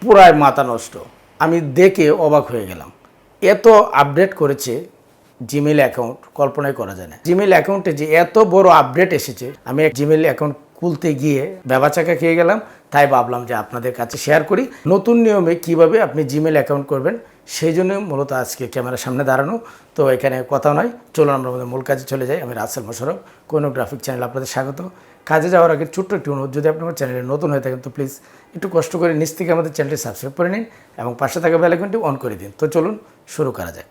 পুরাই মাথা নষ্ট। আমি দেখে অবাক হয়ে গেলাম, এত আপডেট করেছে জিমেইল অ্যাকাউন্ট, কল্পনাই করা যায় না। জিমেইল অ্যাকাউন্টে যে এত বড় আপডেট এসেছে, আমি এক জিমেইল অ্যাকাউন্ট খুলতে গিয়ে বেবাচাকা খেয়ে গেলাম। তাই ভাবলাম যে আপনাদের কাছে শেয়ার করি নতুন নিয়মে কিভাবে আপনি জিমেইল অ্যাকাউন্ট করবেন। সেই জন্য মূলত আজকে ক্যামেরার সামনে দাঁড়ানো। তো এখানে কথা নয়, চলুন আমরা আমাদের মূল কাজে চলে যাই। আমি রাসেল মোশাররফ, কোনো গ্রাফিক চ্যানেল আপনাদের স্বাগত। কাজে যাওয়ার আগে ছোট্ট একটি অনুরোধ, যদি আপনি আমার চ্যানেলে নতুন হয়ে থাকেন তো প্লিজ একটু কষ্ট করে নিচ থেকে আমাদের চ্যানেলটি সাবস্ক্রাইব করে নিন এবং পাশে থাকা বেল আইকনটি অন করে দিন। তো চলুন শুরু করা যাক।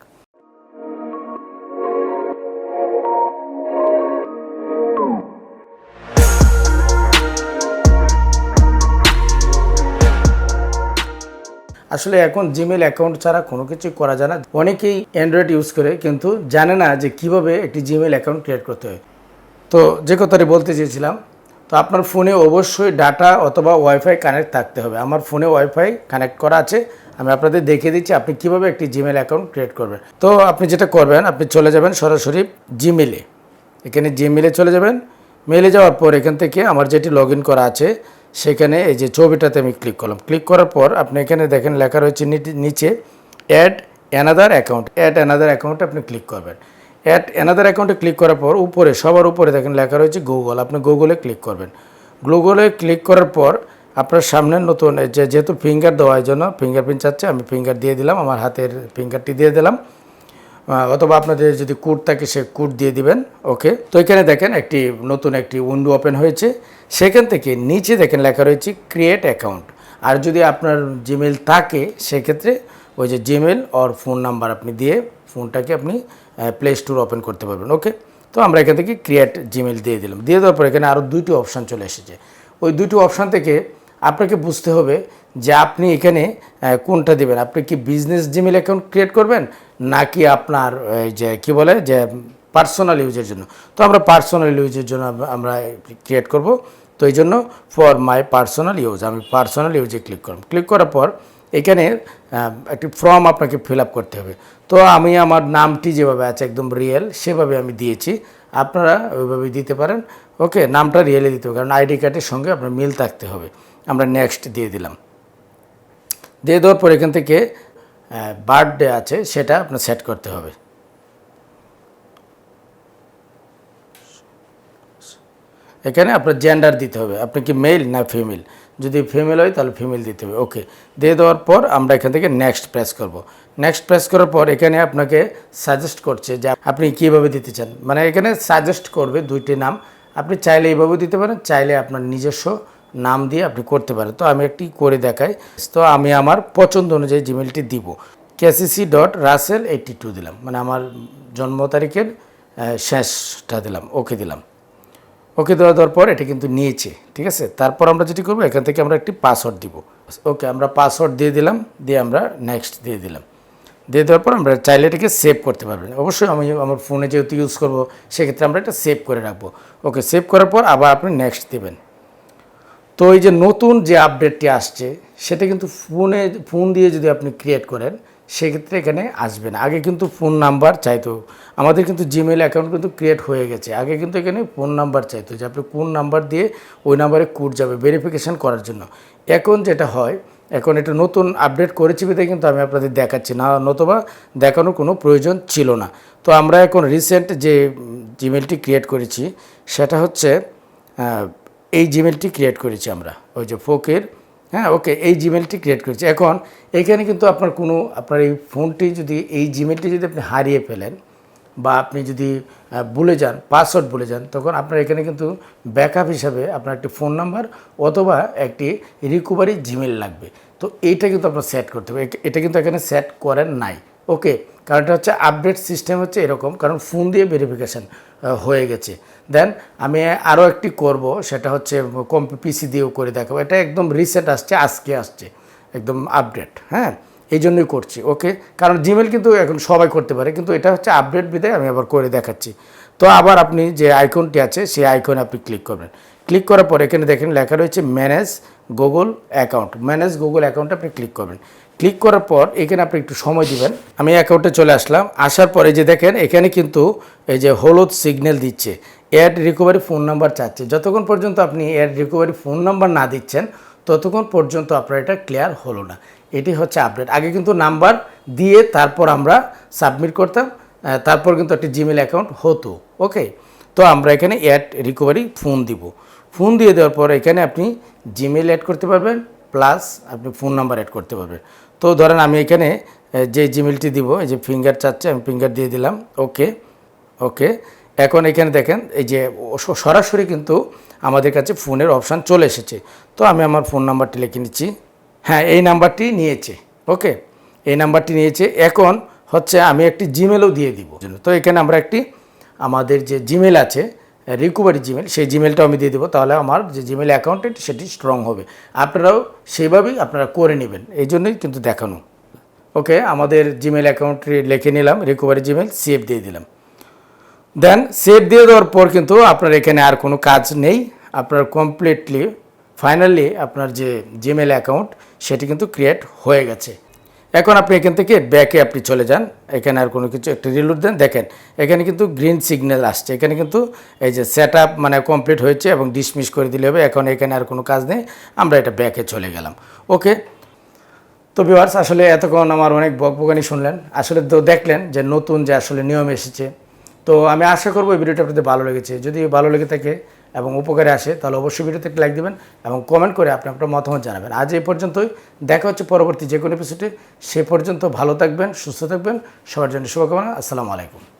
আসলে এখন জিমেইল অ্যাকাউন্ট ছাড়া কোনো কিছুই করা যায় না। অনেকেই অ্যান্ড্রয়েড ইউজ করে কিন্তু জানে না যে কিভাবে একটি জিমেইল অ্যাকাউন্ট ক্রিয়েট করতে হয়। তো যে কথাটি বলতে চেয়েছিলাম, তো আপনার ফোনে অবশ্যই ডাটা অথবা ওয়াইফাই কানেক্ট থাকতে হবে। আমার ফোনে ওয়াইফাই কানেক্ট করা আছে, আমি আপনাদের দেখিয়ে দিচ্ছি আপনি কিভাবে একটি জিমেইল অ্যাকাউন্ট ক্রিয়েট করবেন। তো আপনি যেটা করবেন, আপনি চলে যাবেন সরাসরি জিমেইলে। এখানে জিমেইলে চলে যাবেন। মেলে যাওয়ার পর এখান থেকে আমার যেটি লগ ইন করা আছে সেখানে এই যে ছবিটাতে আমি ক্লিক করলাম। ক্লিক করার পর আপনি এখানে দেখেন লেখা রয়েছে নিচে add another account. Add another অ্যাকাউন্টে আপনি ক্লিক করবেন। অ্যাড অ্যানাদার অ্যাকাউন্টে ক্লিক করার পর উপরে সবার উপরে দেখেন লেখা রয়েছে গুগল। আপনি গুগলে ক্লিক করবেন। গুগলে ক্লিক করার পর আপনার সামনে নতুন যেহেতু ফিঙ্গার দেওয়ার জন্য ফিঙ্গারপ্রিন্ট চাচ্ছে, আমি ফিঙ্গার দিয়ে দিলাম, আমার হাতের ফিঙ্গারটি দিয়ে দিলাম। অথবা আপনাদের যদি কোড থাকে সে কোড দিয়ে দিবেন। ওকে, তো এখানে দেখেন নতুন একটি উইন্ডো ওপেন হয়েছে। সেখান থেকে নিচে দেখেন লেখা রয়েছে ক্রিয়েট অ্যাকাউন্ট। আর যদি আপনার জিমেইল থাকে সেক্ষেত্রে ওই যে জিমেইল আর ফোন নাম্বার আপনি দিয়ে ফোনটাকে আপনি প্লে স্টোর ওপেন করতে পারবেন। ওকে, তো আমরা এখান থেকে ক্রিয়েট জিমেইল দিয়ে দিলাম। দিয়ে দেওয়ার পর এখানে আরও দুইটি অপশান চলে এসেছে। ওই দুটি অপশান থেকে আপনাকে বুঝতে হবে যে আপনি এখানে কোনটা দেবেন। আপনি কি বিজনেস জিমেইল অ্যাকাউন্ট ক্রিয়েট করবেন নাকি আপনার যে কী বলে যে পার্সোনাল ইউজের জন্য। তো আমরা পার্সোনাল ইউজের জন্য আমরা ক্রিয়েট করব। তো এই জন্য ফর মাই পার্সোনাল ইউজ আমি পার্সোনাল ইউজে ক্লিক করব। ক্লিক করার পর এখানে একটি ফর্ম আপনাকে ফিল আপ করতে হবে। তো আমি আমার নামটি যেভাবে আছে একদম রিয়েল সেভাবে আমি দিয়েছি, আপনারা ওইভাবেই দিতে পারেন। ওকে, নামটা রিয়েলে দিতে হবে কারণ আইডি কার্ডের সঙ্গে আপনার মিল থাকতে হবে। আমরা নেক্সট দিয়ে দিলাম। দিয়ে দেওয়ার পর এখান থেকে বার্থডে আছে সেটা আপনার সেট করতে হবে। এখানে আপনার জেন্ডার দিতে হবে, আপনি কি মেল না ফিমেল। যদি ফিমেল হয় তাহলে ফিমেল দিতে হবে। ওকে, দিয়ে দেওয়ার পর আমরা এখান থেকে নেক্সট প্রেস করব। নেক্সট প্রেস করার পর এখানে আপনাকে সাজেস্ট করছে যে আপনি কীভাবে দিতে চান। মানে এখানে সাজেস্ট করবে দুইটি নাম, আপনি চাইলে এইভাবে দিতে পারেন, চাইলে আপনার নিজস্ব নাম দিয়ে আপনি করতে পারেন। তো আমি একটি করে দেখাই। তো আমি আমার পছন্দ অনুযায়ী জিমেলটি দিব। kcc.russell82 দিলাম, মানে আমার জন্ম তারিখের শেষটা দিলাম। ওকে দিলাম। ওকে দেওয়ার পর এটা কিন্তু নিয়েছে, ঠিক আছে। তারপর আমরা যেটি করবো এখান থেকে আমরা একটি পাসওয়ার্ড দিব। ওকে, আমরা পাসওয়ার্ড দিয়ে দিলাম, দিয়ে আমরা নেক্সট দিয়ে দিলাম। দিয়ে দেওয়ার পর আমরা চাইলে এটাকে সেভ করতে পারবেন। অবশ্যই আমি আমার ফোনে যেহেতু ইউজ করবো সেক্ষেত্রে আমরা এটা সেভ করে রাখবো। ওকে, সেভ করার পর আবার আপনি নেক্সট দেবেন। তো এই যে নতুন যে আপডেটটি আসছে সেটা কিন্তু ফোন দিয়ে যদি আপনি ক্রিয়েট করেন সেক্ষেত্রে এখানে আসবে না। আগে কিন্তু ফোন নাম্বার চাইতো, আমাদের কিন্তু জিমেইল অ্যাকাউন্ট কিন্তু ক্রিয়েট হয়ে গেছে। আগে কিন্তু এখানে ফোন নাম্বার চাইতো যে আপনি কোন নাম্বার দিয়ে ওই নাম্বারে কোড যাবে ভেরিফিকেশান করার জন্য। এখন যেটা হয়, এখন এটা নতুন আপডেট করেছি বিধায় কিন্তু আমি আপনাদের দেখাচ্ছি না, নতুবা দেখানোর কোনো প্রয়োজন ছিল না। তো আমরা এখন রিসেন্ট যে জিমেইলটি ক্রিয়েট করেছি সেটা হচ্ছে এই জিমেলটি ক্রিয়েট করেছি আমরা, ওই যে ফকির। হ্যাঁ, ওকে, এই জিমেলটি ক্রিয়েট করেছি। এখন এখানে কিন্তু আপনার এই ফোনটি যদি এই জিমেলটি যদি আপনি হারিয়ে ফেলেন বা আপনি যদি ভুলে যান, পাসওয়ার্ড ভুলে যান, তখন আপনার এখানে কিন্তু ব্যাকআপ হিসাবে আপনার একটি ফোন নাম্বার অথবা একটি রিকভারি জিমেল লাগবে। তো এইটা কিন্তু আপনার সেট করতে হবে। এটা কিন্তু এখানে সেট করেন নাই। ওকে, কারণ এটা হচ্ছে আপডেট সিস্টেম হচ্ছে এরকম, কারণ ফোন দিয়ে ভেরিফিকেশান হয়ে গেছে। দেন আমি আরও একটি করব, সেটা হচ্ছে পিসি দিয়েও করে দেখাবো। এটা একদম রিসেন্ট আসছে, আজকে আসছে, একদম আপডেট। হ্যাঁ, এই জন্যই করছি। ওকে, কারণ জিমেল কিন্তু এখন সবাই করতে পারে, কিন্তু এটা হচ্ছে আপডেট বিধায় আমি আবার করে দেখাচ্ছি। তো আবার আপনি যে আইকনটি আছে সেই আইকনে আপনি ক্লিক করবেন। ক্লিক করার পর এখানে দেখেন লেখা রয়েছে manage Google account. Manage Google অ্যাকাউন্টে আপনি ক্লিক করবেন। ক্লিক করার পর এখানে আপনি একটু সময় দিবেন। আমি অ্যাকাউন্টে চলে আসলাম। আসার পরে যে দেখেন এখানে কিন্তু এই যে হলুদ সিগন্যাল দিচ্ছে, অ্যাড রিকভারি ফোন নাম্বার চাচ্ছে। যতক্ষণ পর্যন্ত আপনি অ্যাড রিকভারি ফোন নাম্বার না দিচ্ছেন ততক্ষণ পর্যন্ত আপনার এটা ক্লিয়ার হলো না। এটি হচ্ছে আপডেট। আগে কিন্তু নাম্বার দিয়ে তারপর আমরা সাবমিট করতাম, তারপর কিন্তু একটি জিমেল অ্যাকাউন্ট হতো। ওকে, তো আমরা এখানে অ্যাড রিকভারি ফোন দিব। ফোন দিয়ে দেওয়ার পর এখানে আপনি জিমেল অ্যাড করতে পারবেন, প্লাস আপনি ফোন নাম্বার অ্যাড করতে পারবেন। তো ধরেন আমি এখানে যে জিমেলটি দিব, এই যে ফিঙ্গার চাচ্ছে, আমি ফিঙ্গার দিয়ে দিলাম। ওকে ওকে, এখন এখানে দেখেন এই যে সরাসরি কিন্তু আমাদের কাছে ফোনের অপশান চলে এসেছে। তো আমি আমার ফোন নাম্বারটি লিখে নিচ্ছি। হ্যাঁ, এই নাম্বারটি নিয়েছে। ওকে, এই নাম্বারটি নিয়েছে। এখন হচ্ছে আমি একটি জিমেলও দিয়ে দিব। তো এখানে আমরা একটি আমাদের যে জিমেল আছে রিকভারি জিমেল, সেই জিমেলটাও আমি দিয়ে দেবো। তাহলে আমার যে জিমেল অ্যাকাউন্ট সেটি স্ট্রং হবে। আপনারাও সেইভাবেই আপনারা করে নেবেন, এই জন্যই কিন্তু দেখানো। ওকে, আমাদের জিমেল অ্যাকাউন্টটি লিখে নিলাম, রিকভারি জিমেল, সেভ দিয়ে দিলাম। দেন সেভ দিয়ে দেওয়ার পর কিন্তু আপনার এখানে আর কোনো কাজ নেই। আপনার কমপ্লিটলি ফাইনালি আপনার যে জিমেল অ্যাকাউন্ট সেটি কিন্তু ক্রিয়েট হয়ে গেছে। এখন আপনি এখান থেকে ব্যাকে আপনি চলে যান, এখানে আর কোনো কিছু একটা রিলোড দেন। দেখেন এখানে কিন্তু গ্রিন সিগন্যাল আসছে, এখানে কিন্তু এই যে সেট আপ মানে কমপ্লিট হয়েছে এবং ডিসমিস করে দিলে হবে। এখন এখানে আর কোনো কাজ নেই, আমরা এটা ব্যাকে চলে গেলাম। ওকে, তো ভিউয়ার্স, আসলে এতক্ষণ আমার অনেক বকবকানি শুনলেন, আসলে তো দেখলেন যে নতুন যে আসলে নিয়ম এসেছে। তো আমি আশা করবো এই ভিডিওটা আপনাদের ভালো লেগেছে। যদি ভালো লেগে থাকে এবং উপকারে আসে তাহলে অবশ্যই ভিডিওতে একটা লাইক দেবেন এবং কমেন্ট করে আপনি আপনার মতামত জানাবেন। আজ এই পর্যন্তই, দেখা হচ্ছে পরবর্তী যে কোনো এপিসোডে। সে পর্যন্ত ভালো থাকবেন, সুস্থ থাকবেন, সবার জন্য শুভকামনা। আসসালামু আলাইকুম।